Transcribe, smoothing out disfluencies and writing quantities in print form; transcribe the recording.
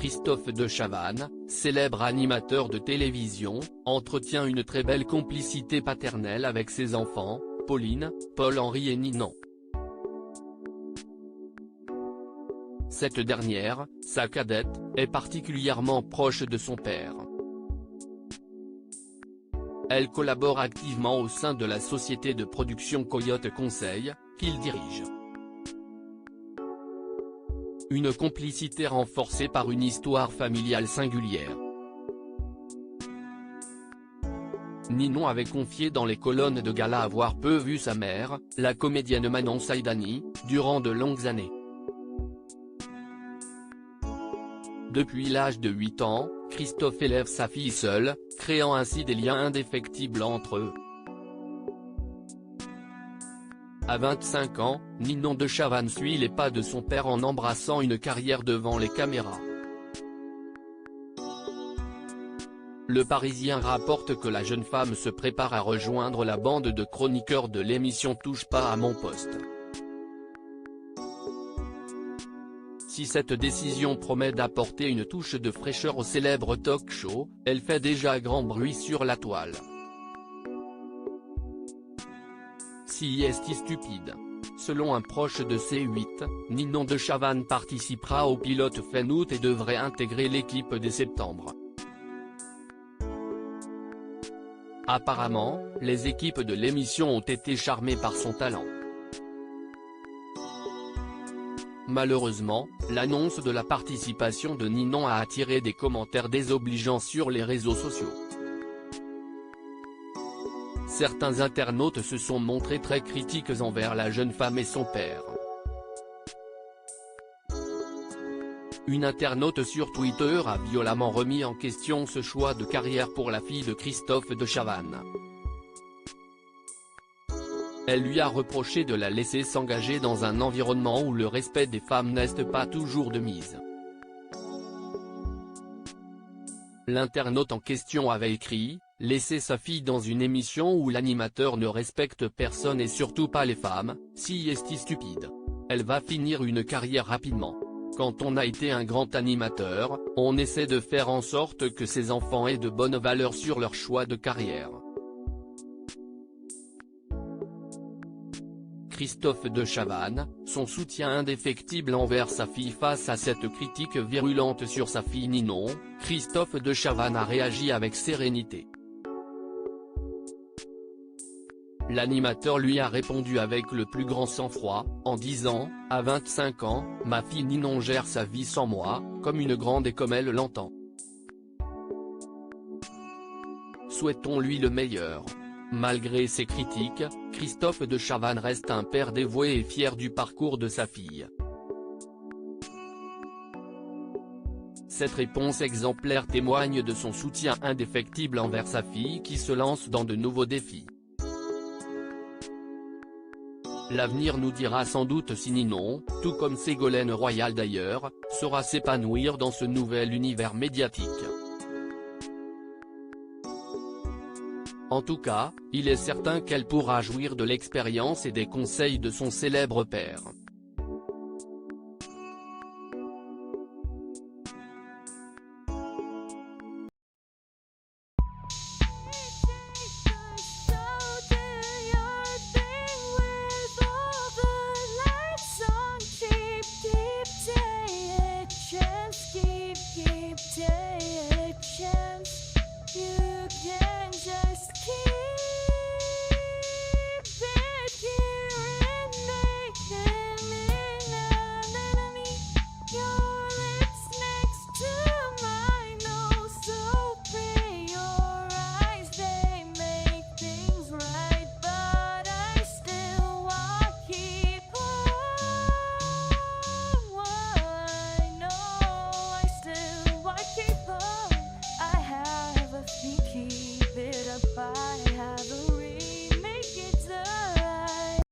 Christophe de Chavannes, célèbre animateur de télévision, entretient une très belle complicité paternelle avec ses enfants, Pauline, Paul-Henri et Ninon. Cette dernière, sa cadette, est particulièrement proche de son père. Elle collabore activement au sein de la société de production Coyote Conseil, qu'il dirige. Une complicité renforcée par une histoire familiale singulière. Ninon avait confié dans les colonnes de gala avoir peu vu sa mère, la comédienne Manon Saïdani, durant de longues années. Depuis l'âge de 8 ans, Christophe élève sa fille seule, créant ainsi des liens indéfectibles entre eux. À 25 ans, Ninon de Chavannes suit les pas de son père en embrassant une carrière devant les caméras. Le Parisien rapporte que la jeune femme se prépare à rejoindre la bande de chroniqueurs de l'émission Touche pas à mon poste. Si cette décision promet d'apporter une touche de fraîcheur au célèbre talk-show, elle fait déjà grand bruit sur la toile. Si est stupide. Selon un proche de C8, Ninon de Chavannes participera au pilote fin août et devrait intégrer l'équipe dès septembre. Apparemment, les équipes de l'émission ont été charmées par son talent. Malheureusement, l'annonce de la participation de Ninon a attiré des commentaires désobligeants sur les réseaux sociaux. Certains internautes se sont montrés très critiques envers la jeune femme et son père. Une internaute sur Twitter a violemment remis en question ce choix de carrière pour la fille de Christophe de Chavannes. Elle lui a reproché de la laisser s'engager dans un environnement où le respect des femmes n'est pas toujours de mise. L'internaute en question avait écrit « Laisser sa fille dans une émission où l'animateur ne respecte personne et surtout pas les femmes, si est stupide. Elle va finir une carrière rapidement. Quand on a été un grand animateur, on essaie de faire en sorte que ses enfants aient de bonnes valeurs sur leur choix de carrière. » Christophe de Chavannes, son soutien indéfectible envers sa fille face à cette critique virulente sur sa fille Ninon, Christophe de Chavannes a réagi avec sérénité. L'animateur lui a répondu avec le plus grand sang-froid, en disant « À 25 ans, ma fille Ninon gère sa vie sans moi, comme une grande et comme elle l'entend. Souhaitons-lui le meilleur. » Malgré ses critiques, Christophe de Chavannes reste un père dévoué et fier du parcours de sa fille. Cette réponse exemplaire témoigne de son soutien indéfectible envers sa fille qui se lance dans de nouveaux défis. L'avenir nous dira sans doute si Ninon, tout comme Ségolène Royal d'ailleurs, saura s'épanouir dans ce nouvel univers médiatique. En tout cas, il est certain qu'elle pourra jouir de l'expérience et des conseils de son célèbre père. Keep